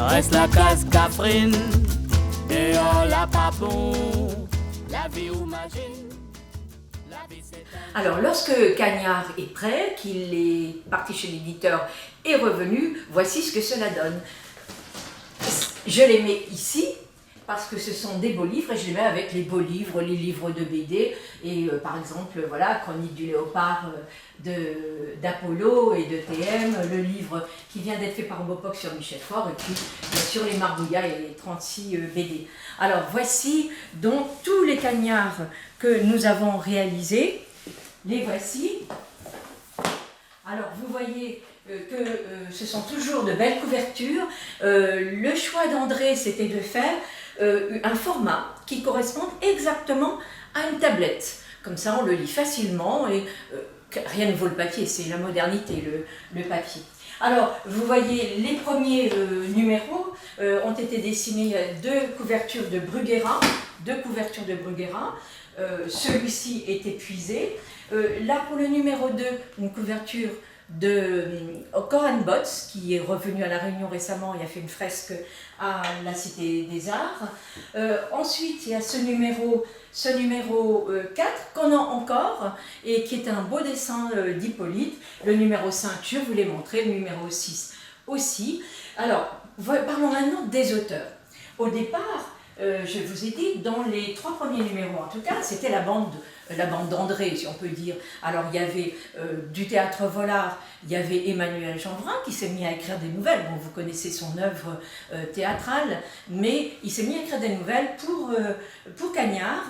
reste la case Catherine, et on l'a pas bon, la vie ou imagine. Alors, lorsque Cagnard est prêt, qu'il est parti chez l'éditeur et revenu, voici ce que cela donne. Je les mets ici parce que ce sont des beaux livres et je les mets avec les beaux livres, les livres de BD et par exemple, voilà, Chronique du léopard d'Apollo et de TM, le livre qui vient d'être fait par Bopoc sur Michel Faure et puis bien sûr les Marbouillas et les 36 BD. Alors voici donc tous les cagnards que nous avons réalisés. Les voici. Alors vous voyez que ce sont toujours de belles couvertures. Le choix d'André, c'était de faire un format qui corresponde exactement à une tablette. Comme ça, on le lit facilement et rien ne vaut le papier, c'est la modernité, le papier. Alors, vous voyez, les premiers numéros ont été dessinés deux couvertures de Bruguera. Celui-ci est épuisé. Là, pour le numéro 2, une couverture de Coran Botts, qui est revenu à La Réunion récemment et a fait une fresque à la Cité des Arts. Ensuite, il y a ce numéro 4 qu'on a encore et qui est un beau dessin d'Hippolyte. Le numéro 5, je vous l'ai montré, le numéro 6 aussi. Alors, parlons maintenant des auteurs. Au départ, je vous ai dit, dans les 3 premiers numéros en tout cas, c'était la bande d'André, si on peut dire. Alors il y avait du théâtre Vollard, il y avait Emmanuel Jeanbrun qui s'est mis à écrire des nouvelles. Bon, vous connaissez son œuvre théâtrale, mais il s'est mis à écrire des nouvelles pour Cagnard.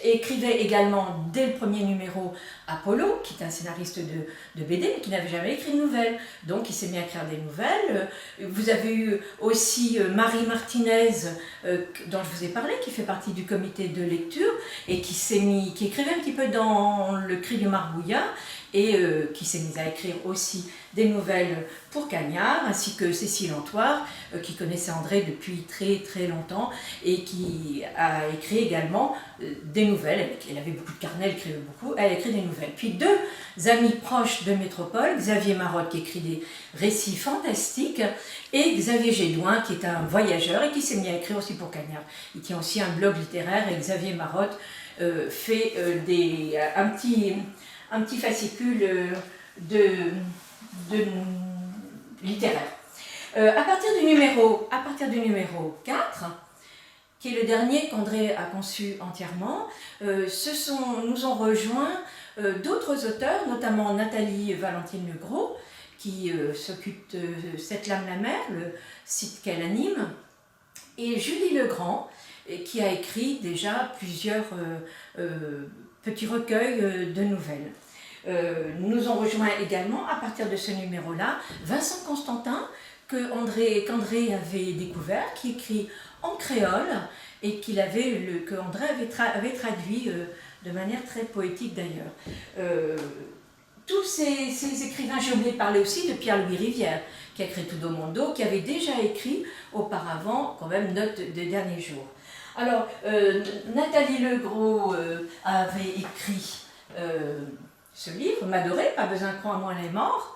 Écrivait également dès le premier numéro Apollo, qui est un scénariste de BD, mais qui n'avait jamais écrit de nouvelles. Donc il s'est mis à écrire des nouvelles. Vous avez eu aussi Marie Martinez, dont je vous ai parlé, qui fait partie du comité de lecture, et qui écrivait un petit peu dans Le Cri du Marbouillat, et qui s'est mise à écrire aussi des nouvelles pour Cagnard, ainsi que Cécile Antoire, qui connaissait André depuis très très longtemps, et qui a écrit également des nouvelles. Elle avait beaucoup de carnets, elle écrivait beaucoup, elle écrit des nouvelles. Puis 2 amis proches de Métropole, Xavier Marotte qui écrit des récits fantastiques, et Xavier Gédouin qui est un voyageur et qui s'est mis à écrire aussi pour Cagnard. Il tient aussi un blog littéraire et Xavier Marotte fait un petit fascicule littéraire. À partir du numéro 4, qui est le dernier qu'André a conçu entièrement, nous ont rejoint d'autres auteurs, notamment Nathalie Valentine Legros, qui s'occupe de Cette Lame la mer, le site qu'elle anime, et Julie Legrand, qui a écrit déjà plusieurs petits recueils de nouvelles. Nous ont rejoint également, à partir de ce numéro-là, Vincent Constantin, qu'André avait découvert, qui écrit en créole et qu'André avait traduit de manière très poétique d'ailleurs. Tous ces écrivains, j'ai oublié de parler aussi de Pierre-Louis Rivière, qui a écrit Tudo Mondo, qui avait déjà écrit auparavant, quand même, Notes des derniers jours. Alors, Nathalie Legros avait écrit ce livre, M'adorer, pas besoin de croire, moi elle est morte,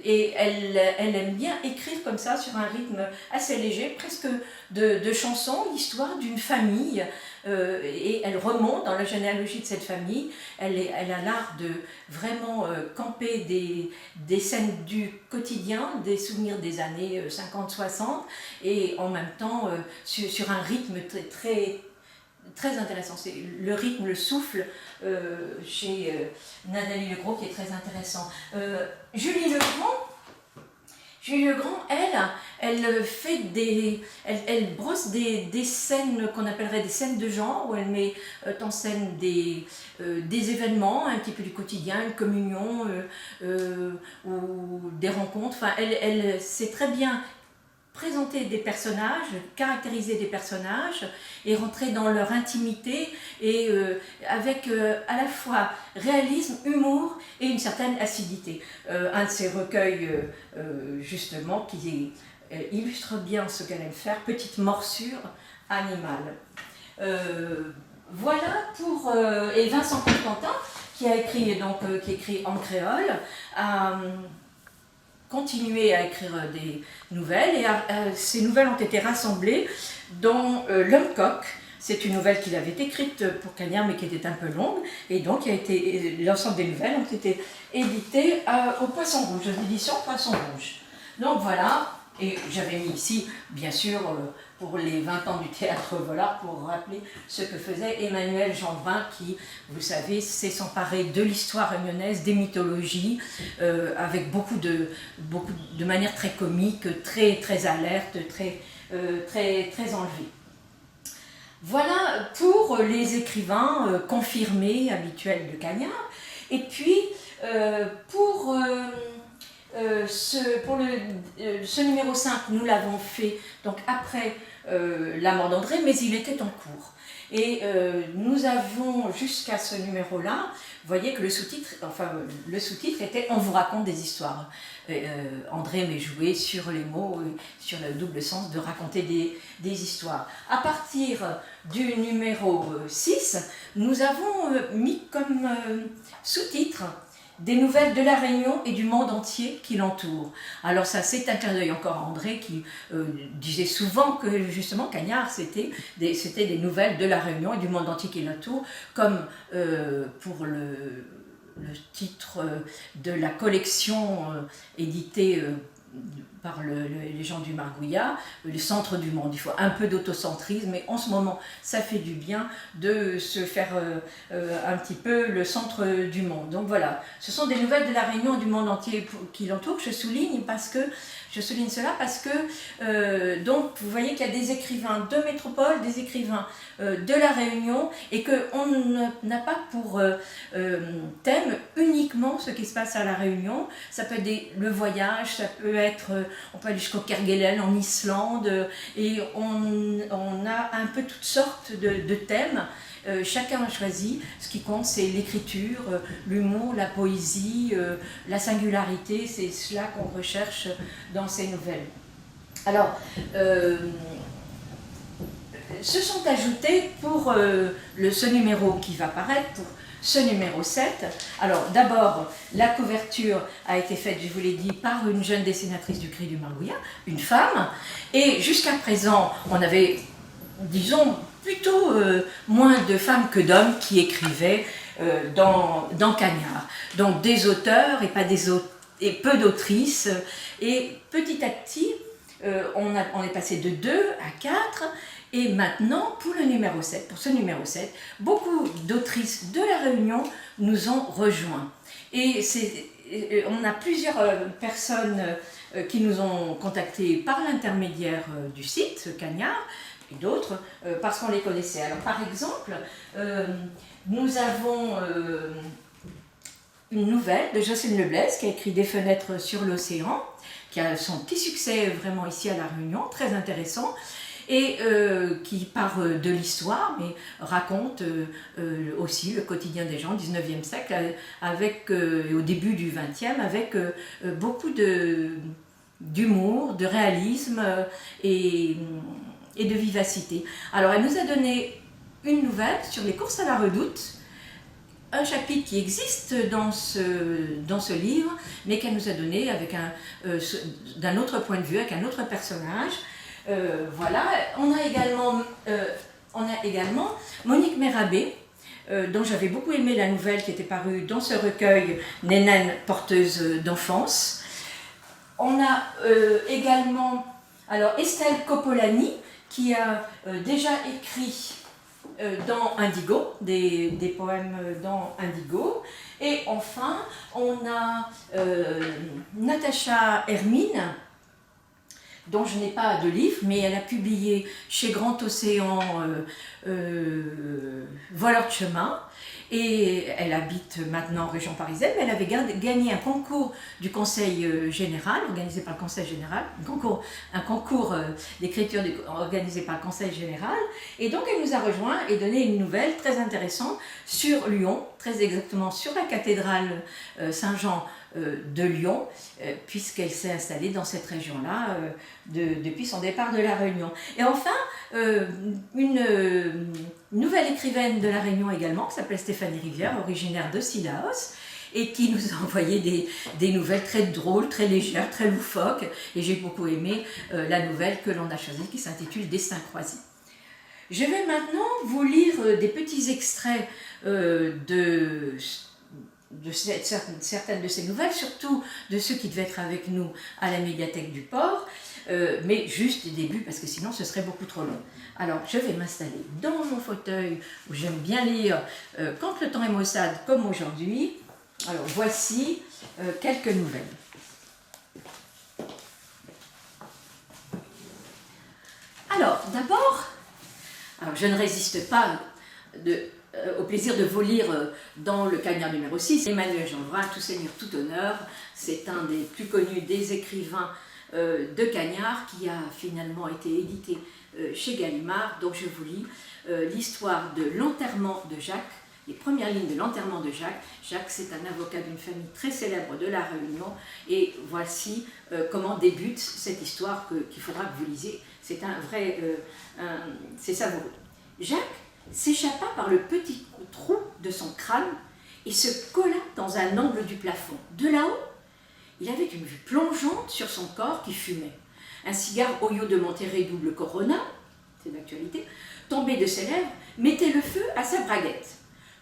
et elle aime bien écrire comme ça, sur un rythme assez léger, presque de chansons, l'histoire d'une famille, et elle remonte dans la généalogie de cette famille. Elle a l'art de vraiment camper des scènes du quotidien, des souvenirs des années 50-60, et en même temps sur un rythme très intéressant. C'est le rythme, le souffle chez Nathalie Legros qui est très intéressant. Julie Legrand, elle brosse des scènes qu'on appellerait des scènes de genre, où elle met en scène des événements, un petit peu du quotidien, une communion ou des rencontres. Enfin, elle sait très bien présenter des personnages, caractériser des personnages et rentrer dans leur intimité et avec à la fois réalisme, humour et une certaine acidité. Un de ces recueils justement qui illustre bien ce qu'elle aime faire, Petite morsure animale. Voilà pour et Vincent Constantin qui a écrit qui écrit en créole. continué à écrire des nouvelles et ces nouvelles ont été rassemblées dans L'Homme Coq. C'est une nouvelle qu'il avait écrite pour Cagnard mais qui était un peu longue et donc l'ensemble des nouvelles ont été éditées au Poisson Rouge, aux éditions Poisson Rouge. Donc voilà, et j'avais mis ici bien sûr pour les 20 ans du théâtre Vollard pour rappeler ce que faisait Emmanuel Gendrin qui, vous savez, s'est emparé de l'histoire réunionnaise, des mythologies, avec beaucoup de manière très comique, très alerte, très enlevée. Voilà pour les écrivains confirmés, habituels de Cagnard. Et puis, pour ce numéro 5, nous l'avons fait donc après la mort d'André, mais il était en cours. Et nous avons, jusqu'à ce numéro-là, vous voyez que le sous-titre était « On vous raconte des histoires ». André aimait jouer sur les mots, sur le double sens de raconter des histoires. À partir du numéro 6, nous avons mis comme sous-titre des nouvelles de la Réunion et du monde entier qui l'entoure. Alors ça, c'est un clin d'œil encore à André qui disait souvent que justement Cagnard, c'était des nouvelles de la Réunion et du monde entier qui l'entoure, comme pour le titre de la collection éditée par les gens du Margouillat, le centre du monde. Il faut un peu d'autocentrisme, mais en ce moment, ça fait du bien de se faire un petit peu le centre du monde. Donc voilà, ce sont des nouvelles de la Réunion et du monde entier qui l'entourent. Je souligne cela parce que donc vous voyez qu'il y a des écrivains de métropole, des écrivains de la Réunion, et qu'on n'a pas pour thème uniquement ce qui se passe à la Réunion. Ça peut être le voyage, ça peut être, on peut aller jusqu'au Kerguelen en Islande, et on a un peu toutes sortes de thèmes. Chacun a choisi, ce qui compte c'est l'écriture, l'humour, la poésie, la singularité, c'est cela qu'on recherche dans ces nouvelles. Alors, se sont ajoutés pour ce numéro qui va paraître, pour ce numéro 7. Alors d'abord, la couverture a été faite, je vous l'ai dit, par une jeune dessinatrice du Cri du Margouillat, une femme, et jusqu'à présent, on avait, disons, plutôt moins de femmes que d'hommes qui écrivaient dans Cagnard. Donc des auteurs et peu d'autrices, et petit à petit, on est passé de 2 à 4, et maintenant, pour ce numéro 7, beaucoup d'autrices de la Réunion nous ont rejoints. Et on a plusieurs personnes qui nous ont contactés par l'intermédiaire du site Cagnard, et d'autres parce qu'on les connaissait. Alors par exemple, nous avons une nouvelle de Jocelyne Leblaise qui a écrit Des fenêtres sur l'océan, qui a son petit succès vraiment ici à La Réunion, très intéressant, et qui parle de l'histoire, mais raconte aussi le quotidien des gens au XIXe siècle, au début du XXe, avec beaucoup d'humour, de réalisme et de vivacité. Alors elle nous a donné une nouvelle sur les courses à la redoute, un chapitre qui existe dans ce livre, mais qu'elle nous a donné avec d'un autre point de vue, avec un autre personnage. Voilà, on a également Monique Mérabé, dont j'avais beaucoup aimé la nouvelle qui était parue dans ce recueil Nénène porteuse d'enfance. On a également Estelle Coppolani, qui a déjà écrit dans Indigo, des poèmes dans Indigo. Et enfin, on a Natacha Hermine, dont je n'ai pas de livre, mais elle a publié chez Grand Océan Voleur de chemin, et elle habite maintenant en région parisienne, mais elle avait gagné un concours du Conseil général, organisé par le Conseil général, un concours d'écriture organisé par le Conseil général, et donc elle nous a rejoint et donné une nouvelle très intéressante sur Lyon, très exactement sur la cathédrale Saint-Jean de Lyon, puisqu'elle s'est installée dans cette région-là depuis son départ de La Réunion. Et enfin, une nouvelle écrivaine de La Réunion également, qui s'appelle Stéphanie Rivière, originaire de Sillaos, et qui nous a envoyé des nouvelles très drôles, très légères, très loufoques. Et j'ai beaucoup aimé la nouvelle que l'on a choisie qui s'intitule Destin croisé. Je vais maintenant vous lire des petits extraits de certaines de ces nouvelles, surtout de ceux qui devaient être avec nous à la médiathèque du port, mais juste des débuts parce que sinon ce serait beaucoup trop long. Alors je vais m'installer dans mon fauteuil où j'aime bien lire quand le temps est maussade comme aujourd'hui. Alors voici quelques nouvelles. Alors d'abord, je ne résiste pas au plaisir de vous lire dans le Cagnard numéro 6, Emmanuel Jeanbrun, Tout Seigneur, tout honneur. C'est un des plus connus des écrivains de Cagnard qui a finalement été édité chez Gallimard. Donc je vous lis l'histoire de l'enterrement de Jacques, les premières lignes de l'enterrement de Jacques. Jacques, c'est un avocat d'une famille très célèbre de La Réunion, et voici comment débute cette histoire qu'il faudra que vous lisiez. C'est un vrai, c'est savoureux. Jacques s'échappa par le petit trou de son crâne et se colla dans un angle du plafond. De là-haut, il avait une vue plongeante sur son corps qui fumait. Un cigare Oyo de Monterrey double Corona, c'est d'actualité, tombé de ses lèvres, mettait le feu à sa braguette.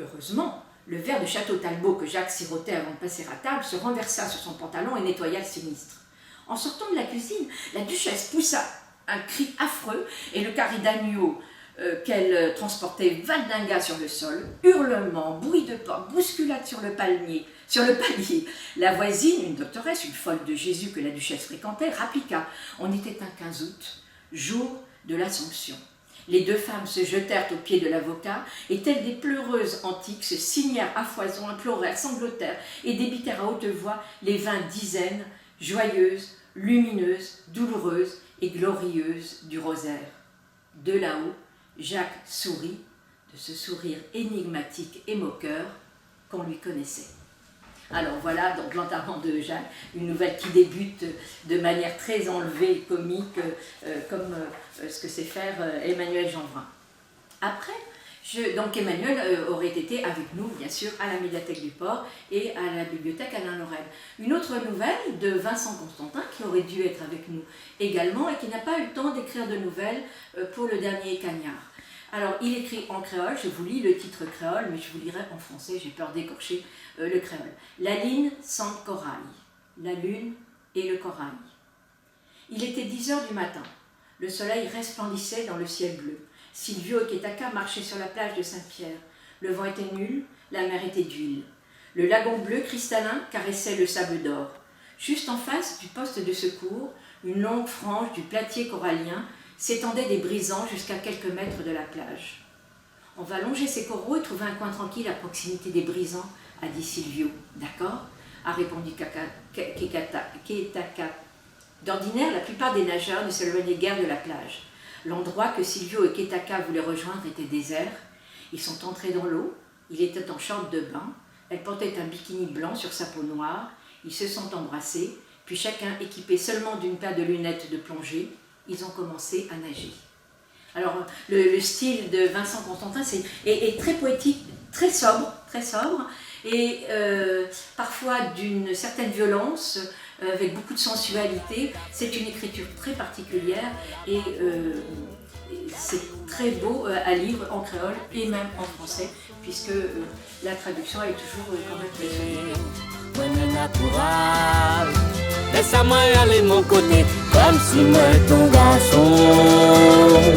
Heureusement, le verre de Château Talbot que Jacques sirotait avant de passer à table se renversa sur son pantalon et nettoya le sinistre. En sortant de la cuisine, la duchesse poussa un cri affreux et le carré d'agneau qu'elle transportait valdingua sur le sol, hurlements, bruit de porte, bousculade sur le palier. La voisine, une doctoresse, une folle de Jésus que la duchesse fréquentait, rappliqua. On était un 15 août, jour de l'Assomption. Les deux femmes se jetèrent aux pieds de l'avocat et, telles des pleureuses antiques, se signèrent à foison, implorèrent, sanglotèrent et débitèrent à haute voix les 20 dizaines, joyeuses, lumineuses, douloureuses et glorieuses du rosaire. De là-haut, Jacques sourit, de ce sourire énigmatique et moqueur qu'on lui connaissait. Alors voilà, donc l'enterrement de Jacques, une nouvelle qui débute de manière très enlevée, comique, comme ce que sait faire Emmanuel Jeanbrun. Après, donc Emmanuel aurait été avec nous, bien sûr, à la médiathèque du port et à la bibliothèque Alain Lorel. Une autre nouvelle de Vincent Constantin, qui aurait dû être avec nous également et qui n'a pas eu le temps d'écrire de nouvelles pour le dernier Cagnard. Alors, il écrit en créole, je vous lis le titre créole, mais je vous lirai en français, j'ai peur d'écorcher le créole. La ligne sans corail, la lune et le corail. Il était 10h du matin. Le soleil resplendissait dans le ciel bleu. Silvio et Ketaka marchaient sur la plage de Saint-Pierre. Le vent était nul, la mer était d'huile. Le lagon bleu cristallin caressait le sable d'or. Juste en face du poste de secours, une longue frange du platier corallien s'étendait des brisants jusqu'à quelques mètres de la plage. « On va longer ces coraux et trouver un coin tranquille à proximité des brisants, a dit Silvio. « D'accord ?» a répondu Ketaka. D'ordinaire, la plupart des nageurs ne s'éloignaient guère de la plage. L'endroit que Silvio et Ketaka voulaient rejoindre était désert. Ils sont entrés dans l'eau. Il était en short de bain. Elle portait un bikini blanc sur sa peau noire. Ils se sont embrassés, puis chacun équipé seulement d'une paire de lunettes de plongée, ils ont commencé à nager. Alors, le style de Vincent Constantin est très poétique, très sobre, et parfois d'une certaine violence, avec beaucoup de sensualité. C'est une écriture très particulière et c'est très beau à lire en créole et même en français, puisque la traduction est toujours quand même très Laisse-moi aller mon côté, comme si moi ton garçon.